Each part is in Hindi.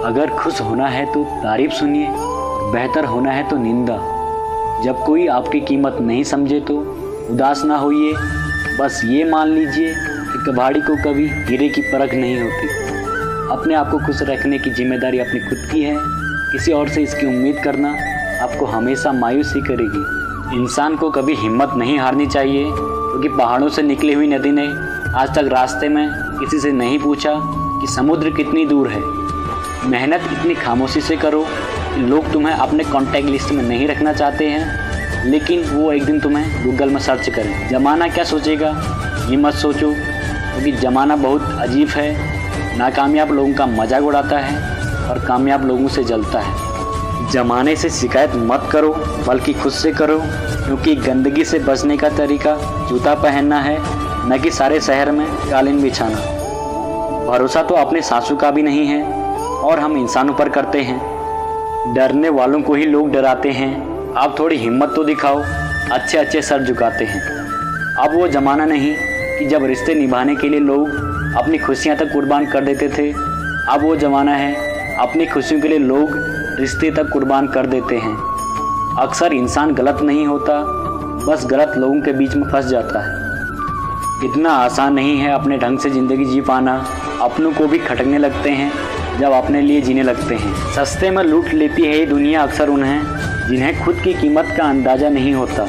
अगर खुश होना है तो तारीफ सुनिए, बेहतर होना है तो निंदा। जब कोई आपकी कीमत नहीं समझे तो उदास ना होइए, बस ये मान लीजिए कि कबाड़ी को कभी हीरे की परख नहीं होती। अपने आप को खुश रखने की जिम्मेदारी अपनी खुद की है। किसी और से इसकी उम्मीद करना आपको हमेशा मायूस ही करेगी। इंसान को कभी हिम्मत नहीं हारनी चाहिए, क्योंकि पहाड़ों से निकली हुई नदी ने आज तक रास्ते में किसी से नहीं पूछा कि समुद्र कितनी दूर है। मेहनत इतनी खामोशी से करो कि लोग तुम्हें अपने कॉन्टैक्ट लिस्ट में नहीं रखना चाहते हैं, लेकिन वो एक दिन तुम्हें गूगल में सर्च करें। ज़माना क्या सोचेगा ये मत सोचो, क्योंकि ज़माना बहुत अजीब है। नाकामयाब लोगों का मजाक उड़ाता है और कामयाब लोगों से जलता है। ज़माने से शिकायत मत करो, बल्कि खुद से करो, क्योंकि गंदगी से बचने का तरीका जूता पहनना है, न कि सारे शहर में कालीन बिछाना। भरोसा तो अपने सासू का भी नहीं है और हम इंसानों पर करते हैं। डरने वालों को ही लोग डराते हैं। आप थोड़ी हिम्मत तो दिखाओ, अच्छे अच्छे सर झुकाते हैं। अब वो ज़माना नहीं कि जब रिश्ते निभाने के लिए लोग अपनी खुशियाँ तक कुर्बान कर देते थे। अब वो ज़माना है अपनी खुशियों के लिए लोग रिश्ते तक कुर्बान कर देते हैं। अक्सर इंसान गलत नहीं होता, बस गलत लोगों के बीच में फंस जाता है। इतना आसान नहीं है अपने ढंग से ज़िंदगी जी पाना। अपनों को भी खटकने लगते हैं जब अपने लिए जीने लगते हैं। सस्ते में लूट लेती है ये दुनिया अक्सर उन्हें जिन्हें खुद की कीमत का अंदाज़ा नहीं होता।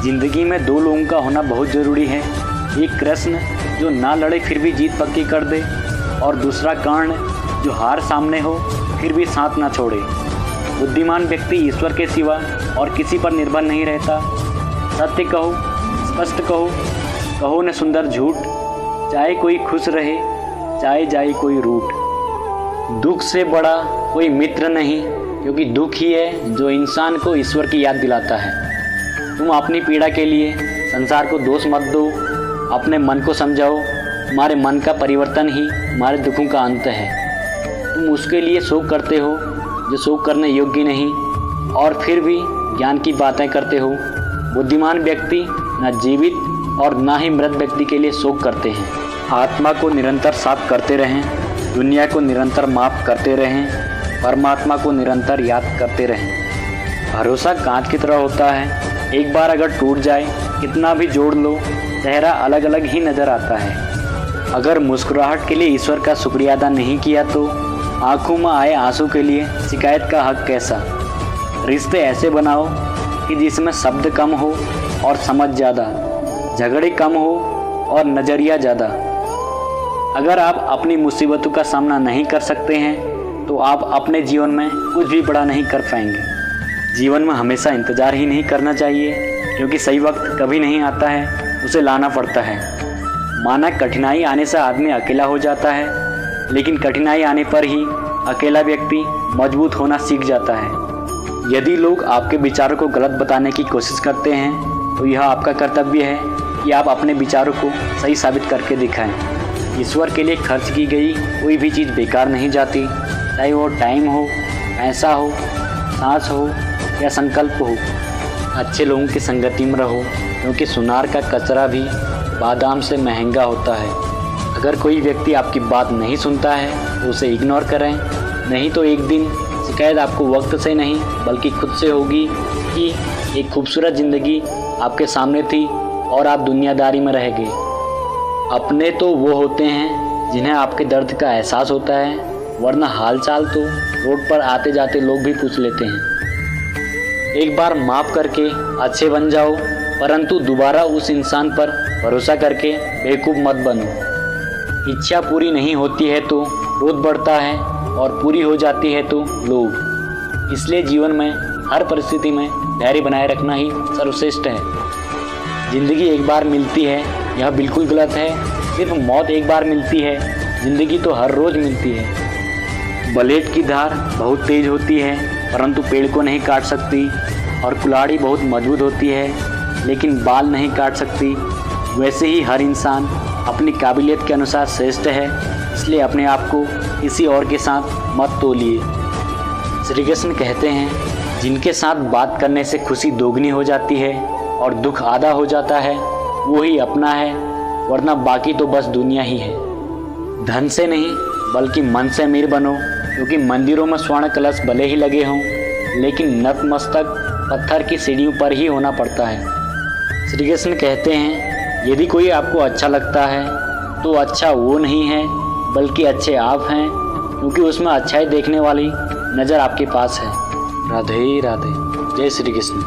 ज़िंदगी में दो लोगों का होना बहुत ज़रूरी है। एक कृष्ण जो ना लड़े फिर भी जीत पक्की कर दे, और दूसरा कर्ण जो हार सामने हो फिर भी साथ ना छोड़े। बुद्धिमान व्यक्ति ईश्वर के सिवा और किसी पर निर्भर नहीं रहता। सत्य कहो, स्पष्ट कहो, कहो न सुंदर झूठ, चाहे कोई खुश रहे चाहे जाए कोई रूठ। दुख से बड़ा कोई मित्र नहीं, क्योंकि दुख ही है जो इंसान को ईश्वर की याद दिलाता है। तुम अपनी पीड़ा के लिए संसार को दोष मत दो, अपने मन को समझाओ। तुम्हारे मन का परिवर्तन ही तुम्हारे दुखों का अंत है। तुम उसके लिए शोक करते हो जो शोक करने योग्य नहीं, और फिर भी ज्ञान की बातें करते हो। बुद्धिमान व्यक्ति न जीवित और ना ही मृत व्यक्ति के लिए शोक करते हैं। आत्मा को निरंतर साफ करते रहें, दुनिया को निरंतर माफ करते रहें, परमात्मा को निरंतर याद करते रहें। भरोसा कांच की तरह होता है, एक बार अगर टूट जाए कितना भी जोड़ लो चेहरा अलग अलग ही नज़र आता है। अगर मुस्कुराहट के लिए ईश्वर का शुक्रिया अदा नहीं किया तो आंखों में आए आंसू के लिए शिकायत का हक कैसा। रिश्ते ऐसे बनाओ कि जिसमें शब्द कम हो और समझ ज़्यादा, झगड़े कम हो और नज़रिया ज़्यादा। अगर आप अपनी मुसीबतों का सामना नहीं कर सकते हैं तो आप अपने जीवन में कुछ भी बड़ा नहीं कर पाएंगे। जीवन में हमेशा इंतज़ार ही नहीं करना चाहिए, क्योंकि सही वक्त कभी नहीं आता है, उसे लाना पड़ता है। माना कठिनाई आने से आदमी अकेला हो जाता है, लेकिन कठिनाई आने पर ही अकेला व्यक्ति मजबूत होना सीख जाता है। यदि लोग आपके विचारों को गलत बताने की कोशिश करते हैं तो यह आपका कर्तव्य है कि आप अपने विचारों को सही साबित करके दिखाएं। ईश्वर के लिए खर्च की गई कोई भी चीज़ बेकार नहीं जाती, चाहे वो टाइम हो, पैसा हो, सांस हो या संकल्प हो। अच्छे लोगों की संगति में रहो, क्योंकि सुनार का कचरा भी बादाम से महंगा होता है। अगर कोई व्यक्ति आपकी बात नहीं सुनता है तो उसे इग्नोर करें, नहीं तो एक दिन शिकायत आपको वक्त से नहीं बल्कि खुद से होगी कि एक खूबसूरत ज़िंदगी आपके सामने थी और आप दुनियादारी में रह गए। अपने तो वो होते हैं जिन्हें आपके दर्द का एहसास होता है, वरना हालचाल तो रोड पर आते जाते लोग भी पूछ लेते हैं। एक बार माफ़ करके अच्छे बन जाओ, परंतु दोबारा उस इंसान पर भरोसा करके बेवकूफ़ मत बनो। इच्छा पूरी नहीं होती है तो क्रोध बढ़ता है, और पूरी हो जाती है तो लोभ। इसलिए जीवन में हर परिस्थिति में धैर्य बनाए रखना ही सर्वश्रेष्ठ है। ज़िंदगी एक बार मिलती है, यह बिल्कुल गलत है। सिर्फ मौत एक बार मिलती है, ज़िंदगी तो हर रोज़ मिलती है। ब्लेड की धार बहुत तेज होती है, परंतु पेड़ को नहीं काट सकती, और कुल्हाड़ी बहुत मजबूत होती है लेकिन बाल नहीं काट सकती। वैसे ही हर इंसान अपनी काबिलियत के अनुसार श्रेष्ठ है, इसलिए अपने आप को किसी और के साथ मत तोलिए। श्री कृष्ण कहते हैं, जिनके साथ बात करने से खुशी दोगुनी हो जाती है और दुख आधा हो जाता है, वो ही अपना है, वरना बाकी तो बस दुनिया ही है। धन से नहीं बल्कि मन से अमीर बनो, क्योंकि मंदिरों में स्वर्ण कलश भले ही लगे हों, लेकिन नतमस्तक पत्थर की सीढ़ियों पर ही होना पड़ता है। श्री कृष्ण कहते हैं, यदि कोई आपको अच्छा लगता है तो अच्छा वो नहीं है बल्कि अच्छे आप हैं, क्योंकि उसमें अच्छाई देखने वाली नज़र आपके पास है। राधे राधे। जय श्री कृष्ण।